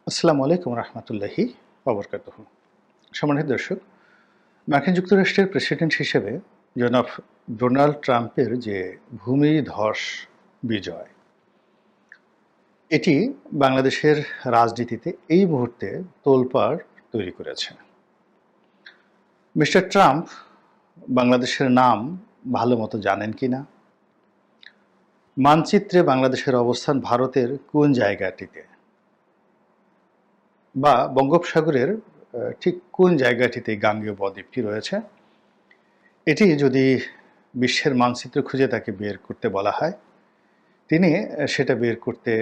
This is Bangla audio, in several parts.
আসসালামু আলাইকুম রহমতুল্লাহি ওবরকাতুহু। সম্মানিত দর্শক, মার্কিন যুক্তরাষ্ট্রের প্রেসিডেন্ট হিসেবে জনাব ডোনাল্ড ট্রাম্পের যে ভূমিধস বিজয়, এটি বাংলাদেশের রাজনীতিতে এই মুহূর্তে তোলপাড় তৈরি করেছে। মিস্টার ট্রাম্প বাংলাদেশের নাম ভালো মতো জানেন কিনা, মানচিত্রে বাংলাদেশের অবস্থান ভারতের কোন জায়গাটিতে বা বঙ্গোপসাগরের ঠিক কোন জায়গাটিতে গাঙ্গেয় বদ্বীপটি রয়েছে, এটি যদি বিশ্বের মানচিত্র খুঁজে তাকে বের করতে বলা হয়, তিনি সেটা বের করতে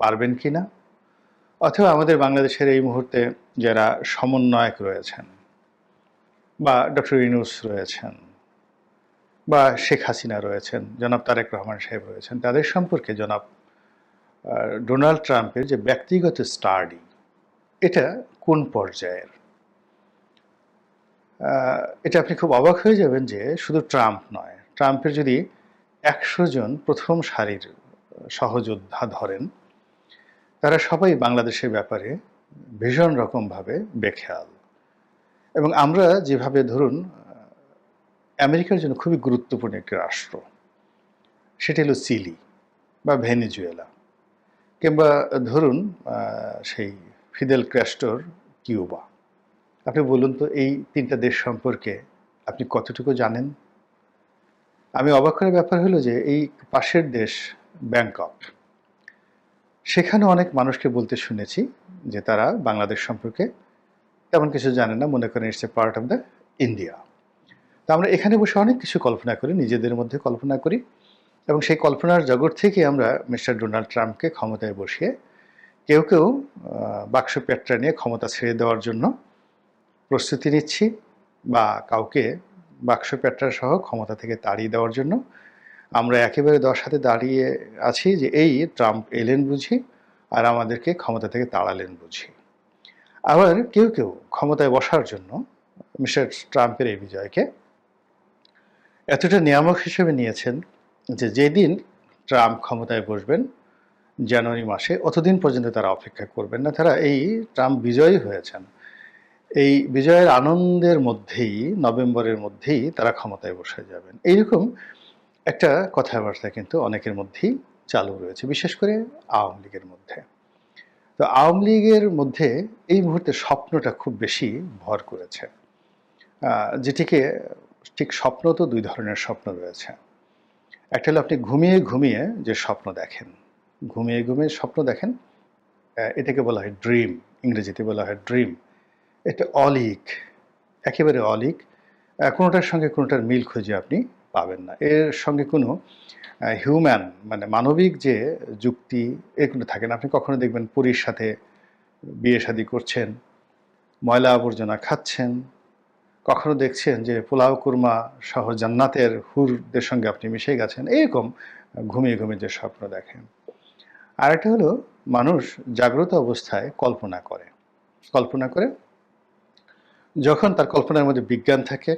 পারবেন কিনা, অথবা আমাদের বাংলাদেশের এই মুহূর্তে যারা সমন্বয়ক রয়েছেন বা ডক্টর ইউনূস রয়েছেন বা শেখ হাসিনা রয়েছেন, জনাব তারেক রহমান সাহেব রয়েছেন, তাদের সম্পর্কে জনাব ডোনাল্ড ট্রাম্পের যে ব্যক্তিগত স্টাডি, এটা কোন পর্যায়ের। এটা আপনি খুব অবাক হয়ে যাবেন যে শুধু ট্রাম্প নয়, ট্রাম্পের যদি ১০০ জন প্রথম সারির সহযোদ্ধা ধরেন, তারা সবাই বাংলাদেশের ব্যাপারে ভীষণ রকমভাবে বেখেয়াল। এবং আমরা যেভাবে ধরুন আমেরিকার জন্য খুবই গুরুত্বপূর্ণ একটি রাষ্ট্র, সেটি হলো চিলি বা ভেনেজুয়েলা, কিংবা ধরুন সেই ফিদেল ক্যাস্ট্রোর কিউবা। আপনি বলুন তো এই তিনটা দেশ সম্পর্কে আপনি কতটুকু জানেন? আমি অবাক করার ব্যাপার হলো যে এই পাশের দেশ ব্যাংকক, সেখানে অনেক মানুষকে বলতে শুনেছি যে তারা বাংলাদেশ সম্পর্কে তেমন কিছু জানে না, মনে করেন it's a part of the India. তো আমরা এখানে বসে অনেক কিছু কল্পনা করি, নিজেদের মধ্যে কল্পনা করি, এবং সেই কল্পনার জগৎ থেকে আমরা মিস্টার ডোনাল্ড ট্রাম্পকে ক্ষমতায় বসিয়ে কেউ কেউ বাক্স পেট্রা নিয়ে ক্ষমতা ছেড়ে দেওয়ার জন্য প্রস্তুতি নিচ্ছি, বা কাউকে বাক্স পেট্রা সহ ক্ষমতা থেকে তাড়িয়ে দেওয়ার জন্য আমরা একেবারে ১০ হাতে দাঁড়িয়ে আছি যে এই ট্রাম্প এলেন বুঝি আর আমাদেরকে ক্ষমতা থেকে তাড়ালেন বুঝি। আবার কেউ কেউ ক্ষমতায় বসার জন্য মিস্টার ট্রাম্পের এই বিজয়কে এতটা নিয়ামক হিসেবে নিয়েছেন যে যেদিন ট্রাম্প ক্ষমতায় বসবেন জানুয়ারি মাসে, অতদিন পর্যন্ত তারা অপেক্ষা করবেন না, তারা এই ট্রাম্প বিজয়ী হয়েছেন, এই বিজয়ের আনন্দের মধ্যেই নভেম্বরের মধ্যেই তারা ক্ষমতায় বসে যাবেন। এইরকম একটা কথাবার্তা কিন্তু অনেকের মধ্যেই চালু রয়েছে, বিশেষ করে আওয়ামী লীগের মধ্যে। তো আওয়ামী লীগের মধ্যে এই মুহূর্তে স্বপ্নটা খুব বেশি ভর করেছে, যেটিকে ঠিক স্বপ্ন তো দুই ধরনের স্বপ্ন রয়েছে। একটা হলো আপনি ঘুমিয়ে ঘুমিয়ে যে স্বপ্ন দেখেন, ঘুমিয়ে ঘুমিয়ে স্বপ্ন দেখেন, এটাকে বলা হয় ড্রিম, ইংরেজিতে বলা হয় ড্রিম। এটা অলীক, একেবারে অলীক, কোনোটার সঙ্গে কোনোটার মিল খুঁজে আপনি পাবেন না, এর সঙ্গে কোনো হিউম্যান মানে মানবিক যে যুক্তি এগুলো থাকে না। আপনি কখনো দেখবেন পুরীর সাথে বিয়ে শাদী করছেন, ময়লা আবর্জনা খাচ্ছেন, কখনো দেখছেন যে পোলাও কুরমা সহ জান্নাতের হুরদের সঙ্গে আপনি মিশে গেছেন, এরকম ঘুমিয়ে ঘুমিয়ে যে স্বপ্ন দেখেন। আরেকটা হলো মানুষ জাগ্রত অবস্থায় কল্পনা করে, কল্পনা করে যখন তার কল্পনার মধ্যে বিজ্ঞান থাকে,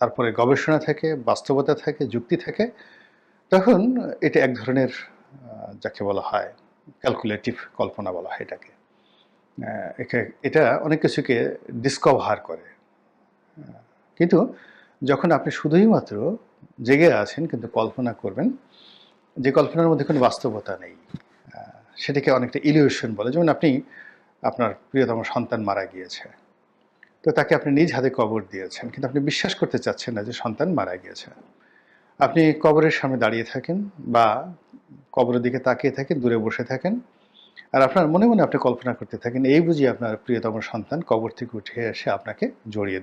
তারপরে গবেষণা থাকে, বাস্তবতা থাকে, যুক্তি থাকে, তখন এটা এক ধরনের যাকে বলা হয় ক্যালকুলেটিভ কল্পনা বলা হয় এটাকে। এটা অনেক কিছুকে ডিসকভার করে। কিন্তু যখন আপনি শুধুই মাত্র জেগে আছেন কিন্তু কল্পনা করবেন, যে কল্পনার মধ্যে কোনো বাস্তবতা নেই, সেটাকে অনেকটা ইলিউশন বলে। যেমন আপনি আপনার প্রিয়তম সন্তান মারা গিয়েছে, তো তাকে আপনি নিজ হাতে কবর দিয়েছেন, কিন্তু আপনি বিশ্বাস করতে চাচ্ছেন না যে সন্তান মারা গিয়েছে। আপনি কবরের সামনে দাঁড়িয়ে থাকেন বা কবরের দিকে তাকিয়ে থাকেন, দূরে বসে থাকেন, আর আপনার মনে মনে আপনি কল্পনা করতে থাকেন এই বুঝি আপনার প্রিয়তম সন্তান কবর থেকে উঠে এসে আপনাকে জড়িয়ে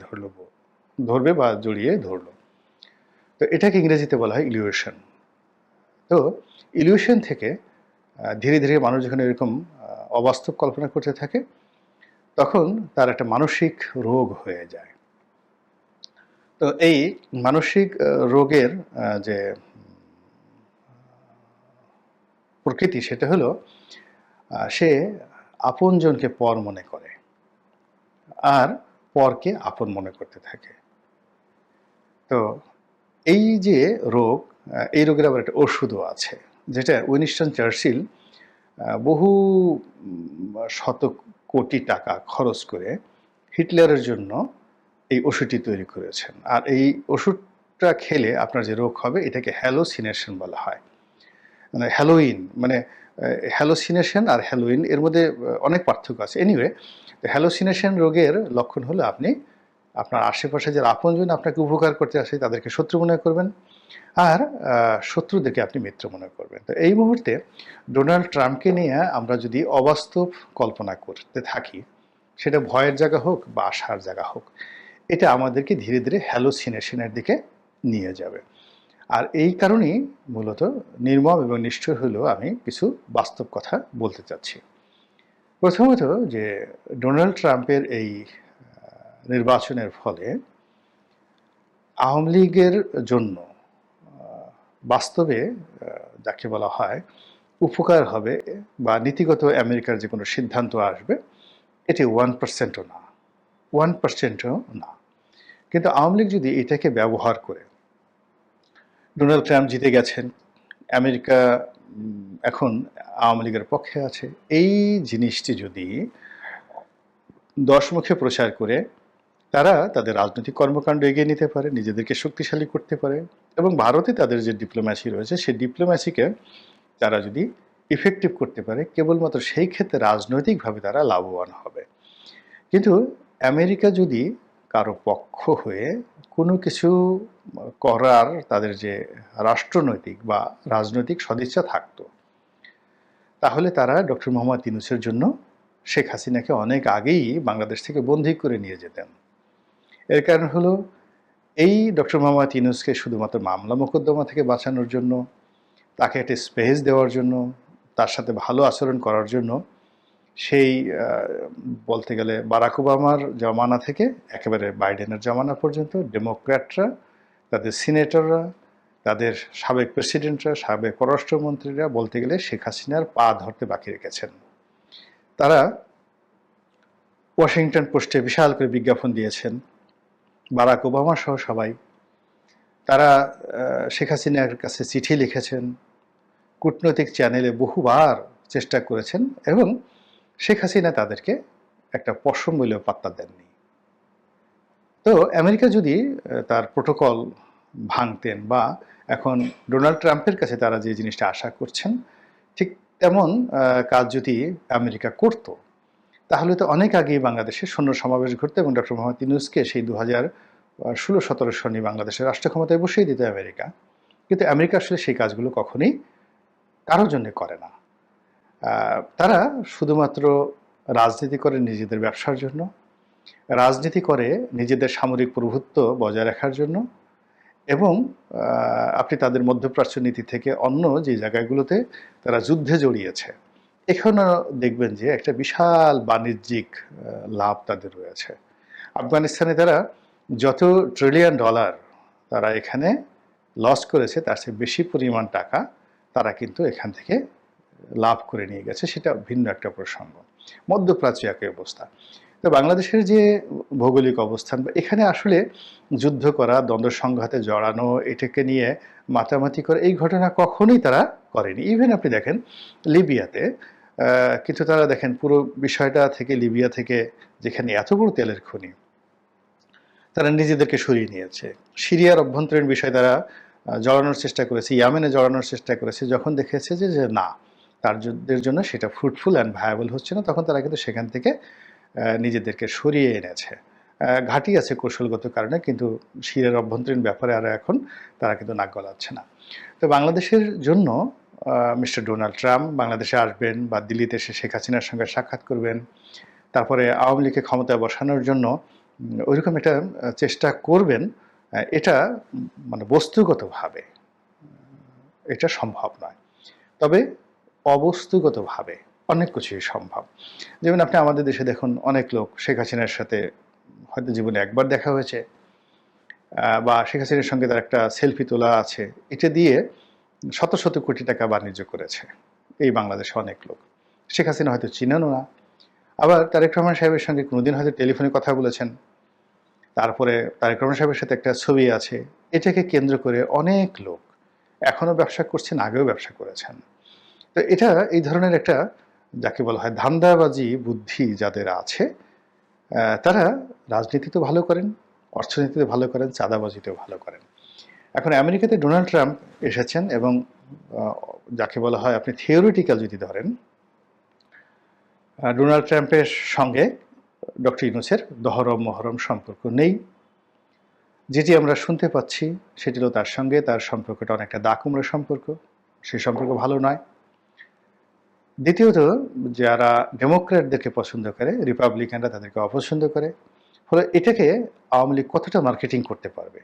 ধরবে বা জড়িয়ে ধরলো। তো এটাকে ইংরেজিতে বলা হয় ইলিউশন। তো ইলিউশন থেকে ধীরে ধীরে মানুষ যখন এরকম অবাস্তব কল্পনা করতে থাকে, তখন তার একটা মানসিক রোগ হয়ে যায়। তো এই মানসিক রোগের যে প্রকৃতি, সেটা হলো সে আপনজনকে পর মনে করে আর পরকে আপন মনে করতে থাকে। তো এই যে রোগ, এই রোগের আবার একটা ওষুধও আছে, যেটা উইনস্টন চার্চিল বহু শত কোটি টাকা খরচ করে হিটলারের জন্য এই ওষুধটি তৈরি করেছেন। আর এই ওষুধটা খেলে আপনার যে রোগ হবে এটাকে হ্যালোসিনেশন বলা হয়। মানে হ্যালোইন মানে হ্যালোসিনেশন আর হ্যালোইন এর মধ্যে অনেক পার্থক্য আছে। এনিওয়ে, হ্যালোসিনেশন রোগের লক্ষণ হলো আপনি আপনার আশেপাশে যারা আপনজন আপনাকে উপকার করতে আসে তাদেরকে শত্রু মনে করবেন, আর শত্রুদেরকে আপনি মিত্র মনে করবেন। তো এই মুহূর্তে ডোনাল্ড ট্রাম্পকে নিয়ে আমরা যদি অবাস্তব কল্পনা করতে থাকি, সেটা ভয়ের জায়গা হোক বা আশার জায়গা হোক, এটা আমাদেরকে ধীরে ধীরে হ্যালোসিনেশনের দিকে নিয়ে যাবে। আর এই কারণেই মূলত নির্মম এবং নিষ্ঠুর হলেও আমি কিছু বাস্তব কথা বলতে চাচ্ছি। প্রথমত, যে ডোনাল্ড ট্রাম্পের এই নির্বাচনের ফলে আওয়ামী লীগের জন্য বাস্তবে যাকে বলা হয় উপকার হবে বা নীতিগত আমেরিকার যে কোনো সিদ্ধান্ত আসবে, এটি 1%ও না, 1%ও না। কিন্তু আওয়ামী লীগ যদি এটাকে ব্যবহার করে, ডোনাল্ড ট্রাম্প জিতে গেছেন, আমেরিকা এখন আওয়ামী লীগের পক্ষে আছে, এই জিনিসটি যদি দশমুখে প্রচার করে তারা তাদের রাজনৈতিক কর্মকাণ্ড এগিয়ে নিতে পারে, নিজেদেরকে শক্তিশালী করতে পারে, এবং ভারতে তাদের যে ডিপ্লোম্যাসি রয়েছে সেই ডিপ্লোম্যাসিকে তারা যদি ইফেক্টিভ করতে পারে, কেবলমাত্র সেই ক্ষেত্রে রাজনৈতিকভাবে তারা লাভবান হবে। কিন্তু আমেরিকা যদি কারো পক্ষ হয়ে কোনো কিছু করার তাদের যে রাষ্ট্রনৈতিক বা রাজনৈতিক সদিচ্ছা থাকতো, তাহলে তারা ডক্টর মোহাম্মদ ইউনূসের জন্য শেখ হাসিনাকে অনেক আগেই বাংলাদেশ থেকে বন্দী করে নিয়ে যেতেন। এর কারণ হলো এই ডক্টর মোহাম্মদ ইউনূসকে শুধুমাত্র মামলা মোকদ্দমা থেকে বাঁচানোর জন্য, তাকে একটা স্পেস দেওয়ার জন্য, তার সাথে ভালো আচরণ করার জন্য সেই বলতে গেলে বারাক ওবামার জমানা থেকে একেবারে বাইডেনের জমানা পর্যন্ত ডেমোক্র্যাটরা, তাদের সিনেটররা, তাদের সাবেক প্রেসিডেন্টরা, সাবেক পররাষ্ট্রমন্ত্রীরা বলতে গেলে শেখ হাসিনার পা ধরতে বাকি রেখেছেন। তারা ওয়াশিংটন পোস্টে বিশাল করে বিজ্ঞাপন দিয়েছেন, বারাক ওবামা সহ সবাই। তারা শেখ হাসিনার কাছে চিঠি লিখেছেন, কূটনৈতিক চ্যানেলে বহুবার চেষ্টা করেছেন, এবং শেখ হাসিনা তাদেরকে একটা পশম বলেও পাত্তা দেননি। তো আমেরিকা যদি তার প্রোটোকল ভাঙতেন, বা এখন ডোনাল্ড ট্রাম্পের কাছে তারা যে জিনিসটা আশা করছেন ঠিক তেমন কাজ যদি আমেরিকা করত, তাহলে তো অনেক আগেই বাংলাদেশে সৈন্য সমাবেশ ঘটতো এবং ডক্টর মোহাম্মদ ইউনূসকে সেই 2016-17 সনে বাংলাদেশের রাষ্ট্র ক্ষমতায় বসিয়ে দিত আমেরিকা। কিন্তু আমেরিকা আসলে সেই কাজগুলো কখনোই কারোর জন্য করে না। তারা শুধুমাত্র রাজনীতি করে নিজেদের ব্যবসার জন্য, রাজনীতি করে নিজেদের সামরিক প্রভুত্ব বজায় রাখার জন্য, এবং আপনি তাদের মধ্যপ্রাচ্য নীতি থেকে অন্য যে জায়গাগুলোতে তারা যুদ্ধে জড়িয়েছে, এখানেও দেখবেন যে একটা বিশাল বাণিজ্যিক লাভ তাদের রয়েছে। আফগানিস্তানে তারা যত ট্রিলিয়ন ডলার তারা এখানে লস করেছে, তার চেয়ে বেশি পরিমাণ টাকা তারা কিন্তু এখান থেকে লাভ করে নিয়ে গেছে, সেটা ভিন্ন একটা প্রসঙ্গ। মধ্যপ্রাচ্য একই অবস্থা। তো বাংলাদেশের যে ভৌগোলিক অবস্থান, এখানে আসলে যুদ্ধ করা, দ্বন্দ্ব সংঘাতে জড়ানো, এটাকে নিয়ে মাতামাতি করে এই ঘটনা কখনোই তারা করেনি। ইভেন আপনি দেখেন লিবিয়াতে, কিন্তু তারা দেখেন পুরো বিষয়টা থেকে, লিবিয়া থেকে যেখানে এত বড় তেলের খনি, তারা নিজেদেরকে সরিয়ে নিয়েছে। সিরিয়ার অভ্যন্তরীণ বিষয় তারা জড়ানোর চেষ্টা করেছে, ইয়ামেনে জড়ানোর চেষ্টা করেছে। যখন দেখেছে যে না, তাদের জন্য সেটা ফ্রুটফুল অ্যান্ড ভায়াবল হচ্ছে না, তখন তারা কিন্তু সেখান থেকে নিজেদেরকে সরিয়ে এনেছে। ঘাঁটি আছে কৌশলগত কারণে, কিন্তু সিরিয়ার অভ্যন্তরীণ ব্যাপারে আর এখন তারা কিন্তু নাক গলাচ্ছে না। তো বাংলাদেশের জন্য মিস্টার ডোনাল্ড ট্রাম্প বাংলাদেশে আসবেন বা দিল্লিতে এসে শেখ হাসিনার সঙ্গে সাক্ষাৎ করবেন, তারপরে আওয়ামী লীগকে ক্ষমতায় বসানোর জন্য ওইরকম একটা চেষ্টা করবেন, এটা মানে বস্তুগতভাবে এটা সম্ভব নয়। তবে অবস্তুগতভাবে অনেক কিছুই সম্ভব। যেমন আপনি আমাদের দেশে দেখুন, অনেক লোক শেখ হাসিনার সাথে হয়তো জীবনে একবার দেখা হয়েছে, বা শেখ হাসিনার সঙ্গে তার একটা সেলফি তোলা আছে, এটা দিয়ে শত শত কোটি টাকা বাণিজ্য করেছে এই বাংলাদেশে অনেক লোক। শেখ হাসিনা হয়তো চিনেনও না। আবার তারেক রহমান সাহেবের সঙ্গে কোনোদিন হয়তো টেলিফোনে কথা বলেছেন, তারপরে তারেক রহমান সাহেবের সাথে একটা ছবি আছে। এটাকে কেন্দ্র করে অনেক লোক এখনও ব্যবসা করছেন, আগেও ব্যবসা করেছেন। তো তো এটা এই ধরনের একটা যাকে বলা হয় ধান্দাবাজি বুদ্ধি যাদের আছে, তারা রাজনীতিতেও ভালো করেন, অর্থনীতিতে ভালো করেন, চাঁদাবাজিতেও ভালো করেন। এখন আমেরিকাতে ডোনাল্ড ট্রাম্প এসেছেন এবং যাকে বলা হয় আপনি থিওরিটিক্যাল যদি ধরেন, ডোনাল্ড ট্রাম্পের সঙ্গে ডক্টর ইউনূসের দহরম মহরম সম্পর্ক নেই। যেটি আমরা শুনতে পাচ্ছি সেটি হলো তার সঙ্গে তার সম্পর্কটা অনেকটা দাকুমড়া সম্পর্ক, সেই সম্পর্ক ভালো নয়। দ্বিতীয়ত, যারা ডেমোক্র্যাটদেরকে পছন্দ করে, রিপাবলিকানরা তাদেরকে অপছন্দ করে। ফলে এটাকে আওয়ামী লীগ কতটা মার্কেটিং করতে পারবে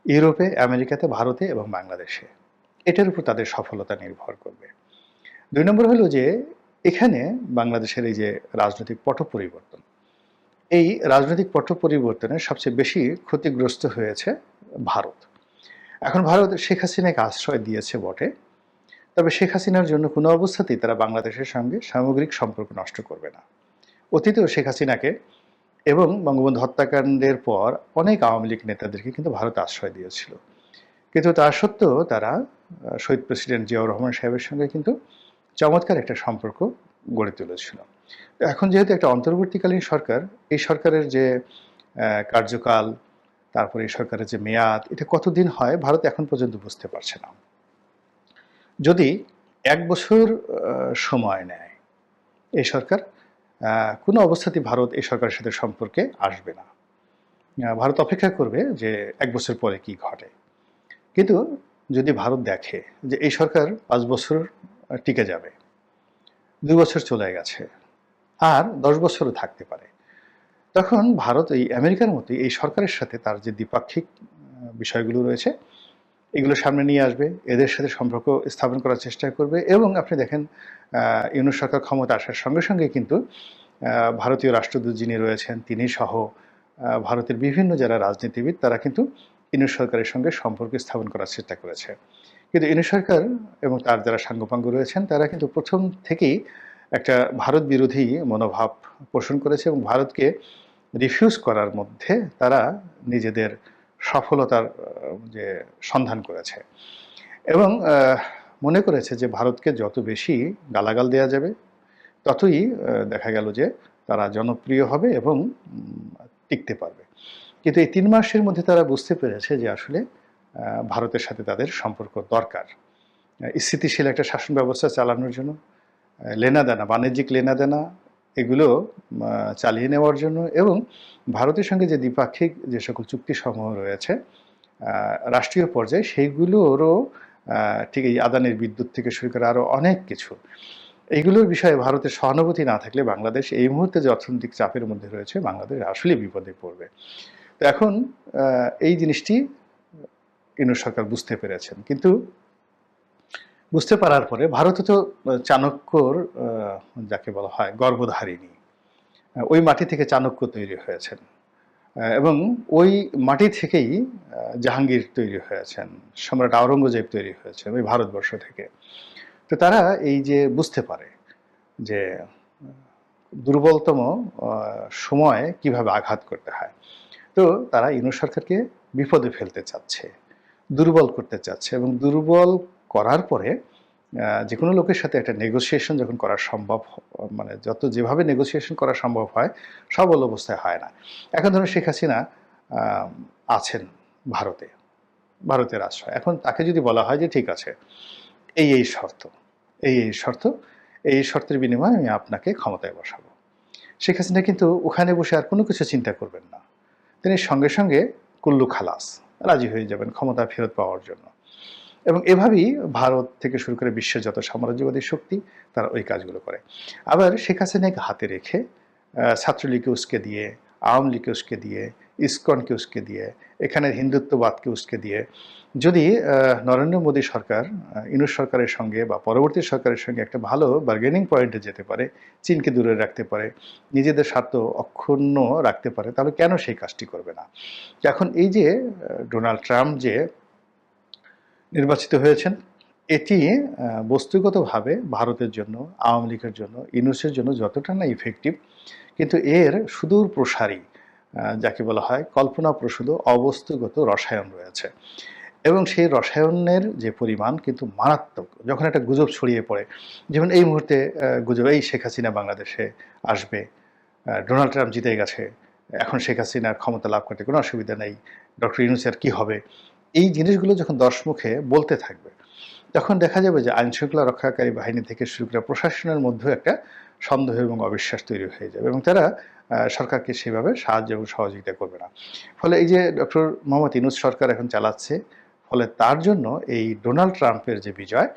ইউরোপে, আমেরিকাতে, ভারতে এবং বাংলাদেশে, এটার উপর তাদের সফলতা নির্ভর করবে। 2 নম্বর হলো যে এখানে বাংলাদেশের এই যে রাজনৈতিক পট পরিবর্তন, এই রাজনৈতিক পট পরিবর্তনে সবচেয়ে বেশি ক্ষতিগ্রস্ত হয়েছে ভারত। এখন ভারত শেখ হাসিনাকে আশ্রয় দিয়েছে বটে, তবে শেখ হাসিনার জন্য কোনো অবস্থাতেই তারা বাংলাদেশের সঙ্গে সামগ্রিক সম্পর্ক নষ্ট করবে না। অতীতেও শেখ হাসিনাকে এবং বঙ্গবন্ধু হত্যাকাণ্ডের পর অনেক আওয়ামী লীগ নেতাদেরকে কিন্তু ভারত আশ্রয় দিয়েছিল, কিন্তু তা সত্ত্বেও তারা শহীদ প্রেসিডেন্ট জিয়াউর রহমান সাহেবের সঙ্গে কিন্তু চমৎকার একটা সম্পর্ক গড়ে তুলেছিল। এখন যেহেতু একটা অন্তর্বর্তীকালীন সরকার, এই সরকারের যে কার্যকাল, তারপরে এই সরকারের যে মেয়াদ, এটা কতদিন হয় ভারত এখন পর্যন্ত বুঝতে পারছে না। যদি 1 বছর সময় নেয় এই সরকার, কোনো অবস্থাতেই ভারত এই সরকারের সাথে সম্পর্কে আসবে না। ভারত অপেক্ষা করবে যে 1 বছর পরে কি ঘটে। কিন্তু যদি ভারত দেখে যে এই সরকার 5 বছর টিকে যাবে, 2 বছর চলে গেছে, আর 10 বছরও থাকতে পারে, তখন ভারত এই আমেরিকার মতোই এই সরকারের সাথে তার যে দ্বিপাক্ষিক বিষয়গুলো রয়েছে এগুলো সামনে নিয়ে আসবে, এদের সাথে সম্পর্ক স্থাপন করার চেষ্টা করবে। এবং আপনি দেখেন ইউনূস সরকার ক্ষমতা আসার সঙ্গে সঙ্গে কিন্তু ভারতীয় রাষ্ট্রদূত যিনি রয়েছেন তিনি সহ ভারতের বিভিন্ন যারা রাজনীতিবিদ তারা কিন্তু ইউনূস সরকারের সঙ্গে সম্পর্ক স্থাপন করার চেষ্টা করেছে। কিন্তু ইউনূস সরকার এবং তার যারা সাঙ্গপাঙ্গ রয়েছেন তারা কিন্তু প্রথম থেকেই একটা ভারত বিরোধী মনোভাব পোষণ করেছে এবং ভারতকে রিফিউজ করার মধ্যে তারা নিজেদের সফলতার যে সন্ধান করেছে এবং মনে করেছে যে ভারতকে যত বেশি গালাগাল দেওয়া যাবে ততই দেখা গেল যে তারা জনপ্রিয় হবে এবং টিকতে পারবে। কিন্তু এই 3 মাসের মধ্যে তারা বুঝতে পেরেছে যে আসলে ভারতের সাথে তাদের সম্পর্ক দরকার স্থিতিশীল একটা শাসন ব্যবস্থা চালানোর জন্য, লেনাদেনা, বাণিজ্যিক লেনাদেনা এগুলো চালিয়ে নেওয়ার জন্য, এবং ভারতের সঙ্গে যে দ্বিপাক্ষিক যে সকল চুক্তিসমূহ রয়েছে রাষ্ট্রীয় পর্যায়ে সেইগুলোরও ঠিক এই আদানের বিদ্যুৎ থেকে শুরু করে আরও অনেক কিছু, এইগুলোর বিষয়ে ভারতের সহানুভূতি না থাকলে বাংলাদেশ এই মুহূর্তে যে অর্থনৈতিক চাপের মধ্যে রয়েছে বাংলাদেশ আসলে বিপদে পড়বে। তো এখন এই জিনিসটি ইউনূস সরকার বুঝতে পেরেছেন, কিন্তু বুঝতে পারার পরে ভারতে তো চাণক্যর যাকে বলা হয় গর্ভধারিণী, ওই মাটি থেকে চাণক্য তৈরি হয়েছেন এবং ওই মাটি থেকেই জাহাঙ্গীর তৈরি হয়েছেন, সম্রাট আওরঙ্গজেব তৈরি হয়েছেন ওই ভারতবর্ষ থেকে। তো তারা এই যে বুঝতে পারে যে দুর্বলতম সময়ে কিভাবে আঘাত করতে হয়, তো তারা ইউনূস সরকারকে বিপদে ফেলতে চাচ্ছে, দুর্বল করতে চাচ্ছে এবং দুর্বল করার পরে যে কোনো লোকের সাথে একটা নেগোসিয়েশন যখন করা সম্ভব, মানে যেভাবে নেগোসিয়েশন করা সম্ভব হয় সবল অবস্থায় হয় না। এখন ধরুন শেখ হাসিনা আছেন ভারতে, ভারতের আশ্রয়, এখন তাকে যদি বলা হয় যে ঠিক আছে এই শর্ত, এই শর্ত, এই শর্তের বিনিময়ে আমি আপনাকে ক্ষমতায় বসাবো, শেখ হাসিনা কিন্তু ওখানে বসে আর কোনো কিছু চিন্তা করবেন না, তিনি সঙ্গে সঙ্গে কুল্লু খালাস রাজি হয়ে যাবেন ক্ষমতা ফেরত পাওয়ার জন্য। এবং এভাবেই ভারত থেকে শুরু করে বিশ্বের যত সাম্রাজ্যবাদী শক্তি তারা ওই কাজগুলো করে। আবার শেখ হাসিনাকে হাতে রেখে ছাত্রলীগকে উস্কে দিয়ে, আওয়ামী লীগকে উস্কে দিয়ে, ইসকনকে উস্কে দিয়ে, এখানের হিন্দুত্ববাদকে উস্কে দিয়ে যদি নরেন্দ্র মোদী সরকার ইউনূস সরকারের সঙ্গে বা পরবর্তী সরকারের সঙ্গে একটা ভালো বার্গেনিং পয়েন্টে যেতে পারে, চীনকে দূরে রাখতে পারে, নিজেদের স্বার্থ অক্ষুণ্ণ রাখতে পারে, তাহলে কেন সেই কাজটি করবে না? এখন এই যে ডোনাল্ড ট্রাম্প যে নির্বাচিত হয়েছেন, এটি বস্তুগতভাবে ভারতের জন্য, আওয়ামী লীগের জন্য, ইউনূসের জন্য যতটা না ইফেক্টিভ, কিন্তু এর সুদূর প্রসারী যাকে বলা হয় কল্পনাপ্রসূত অবস্তুগত রসায়ন রয়েছে। এবং সেই রসায়নের যে পরিমাণ কিন্তু মারাত্মক। যখন একটা গুজব ছড়িয়ে পড়ে, যেমন এই মুহূর্তে গুজব এই শেখ হাসিনা বাংলাদেশে আসবে, ডোনাল্ড ট্রাম্প জিতে গেছে, এখন শেখ হাসিনার ক্ষমতা লাভ করতে কোনো অসুবিধা নেই, ডক্টর ইউনূসের কী হবে? এই জিনিসগুলো যখন দশমুখে বলতে থাকবে, তখন দেখা যাবে যে আইনশৃঙ্খলা রক্ষাকারী বাহিনী থেকে শুরু করে প্রশাসনের মধ্যেও একটা সন্দেহ এবং অবিশ্বাস তৈরি হয়ে যাবে এবং তারা সরকারকে সেভাবে সাহায্য এবং সহযোগিতা করবে না। ফলে এই যে ডক্টর মোহাম্মদ ইউনূস সরকার এখন চালাচ্ছে, ফলে তার জন্য এই ডোনাল্ড ট্রাম্পের যে বিজয়,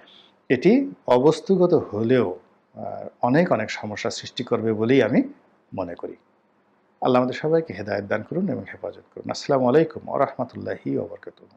এটি অবস্তুগত হলেও অনেক অনেক সমস্যার সৃষ্টি করবে বলেই আমি মনে করি। আল্লাহ আমাদের সবাইকে হেদায়েত দান করুন এবং হেফাজত করুন। আসসালামু আলাইকুম ওয়া রাহমাতুল্লাহি ওয়া বারাকাতুহু।